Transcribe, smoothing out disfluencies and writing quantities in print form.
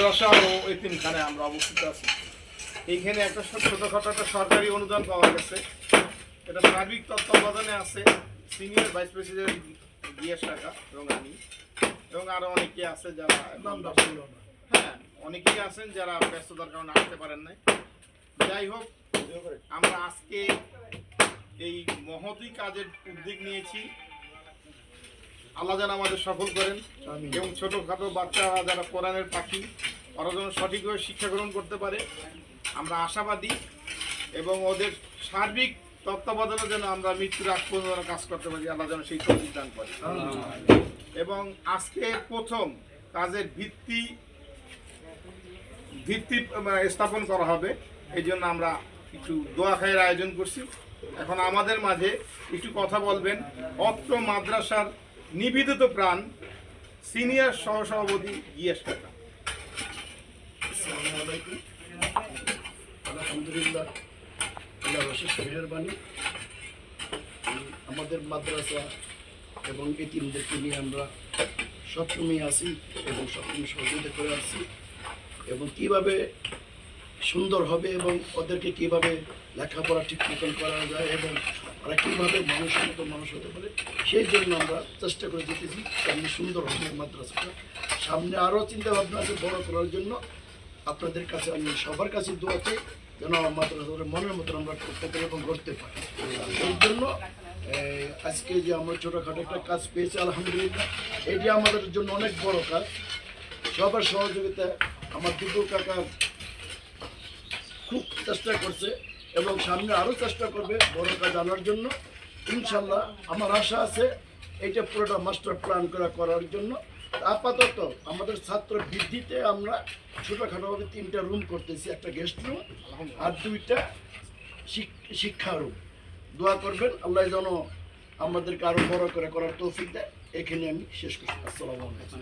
মাদ্রাসা ও এতিমখানায় আমরা অবস্থিত আছি। এইখানে একটা ছোটখাটো একটা সরকারি অনুদান পাওয়া গেছে। এটা সার্বিক তত্ত্বাবধানে আছে সিনিয়র ভাইস প্রেসিডেন্ট গিয়াস কাকা এবং আমি এবং আরো অনেকে আছে যারা হ্যাঁ অনেকেই আছেন যারা ব্যস্ততার কারণে আসতে পারেন নাই। যাই হোক, আমরা আজকে এই মহতী কাজের উদ্যোগ নিয়েছি। আল্লাহ যেন আমাদের সফল করেন এবং ছোটোখাটো বাচ্চারা যারা কোরআনের পাখি ওরা যেন সঠিকভাবে শিক্ষা গ্রহণ করতে পারে আমরা আশাবাদী, এবং ওদের সার্বিক তত্ত্বাবধানে যেন আমরা মৃত্যুর আগ পর্যন্ত কাজ করতে পারি, আল্লাহ যেন সেই তৌফিক দান করে। এবং আজকে প্রথম কাজের ভিত্তি স্থাপন করা হবে, এই জন্য আমরা কিছু দোয়া খায়ের আয়োজন করছি। এখন আমাদের মাঝে একটু কথা বলবেন অত্র মাদ্রাসার নিবেদিত প্রাণ সিনিয়র সহসভাপতি গিয়াস কাকা। আলহামদুলিল্লাহ, মেহরবানি। আমাদের মাদ্রাসা এবং এতিমদেরকে নিয়ে আমরা সবসময় আসি এবং সবসময় সহযোগিতা করে আসছি, এবং কীভাবে সুন্দর হবে এবং ওদেরকে কীভাবে লেখাপড়া ঠিক মতন করা যায় এবং ওরা কীভাবে মানুষের মতো মানুষ হতে পারে সেই জন্য আমরা চেষ্টা করে যেতেছি। সামনে সুন্দর হবে মাদ্রাসাটা, সামনে আরও চিন্তাভাবনা আছে বড় করার জন্য। আপনাদের কাছে আমি সবার কাছে দোয়া চাই যেন আমার মাদ্রাসা মনের মতন আমরা করতে পারি এবং করতে পারি। এই জন্য আজকে যে আমরা ছোটোখাটো একটা কাজ পেয়েছি আলহামদুলিল্লাহ, এটি আমাদের জন্য অনেক বড় কাজ। সবার সহযোগিতা আমার দুটো কাকা খুব চেষ্টা করছে এবং সামনে আরও চেষ্টা করবে বড় কাজ আনার জন্য। ইনশাল্লাহ আমার আশা আছে এইটা পুরোটা মাস্টার প্ল্যান করার জন্য। আপাতত আমাদের ছাত্র বৃদ্ধিতে আমরা ছোটোখাটোভাবে 3টা রুম করতেছি, একটা গেস্ট রুম আর 2টা শিক্ষা রুম। দোয়া করবেন আল্লাহ যেন আমাদেরকে আরও বড় করে করার তৌফিক দেয়। এখানে আমি শেষ করছি। আসসালামু আলাইকুম।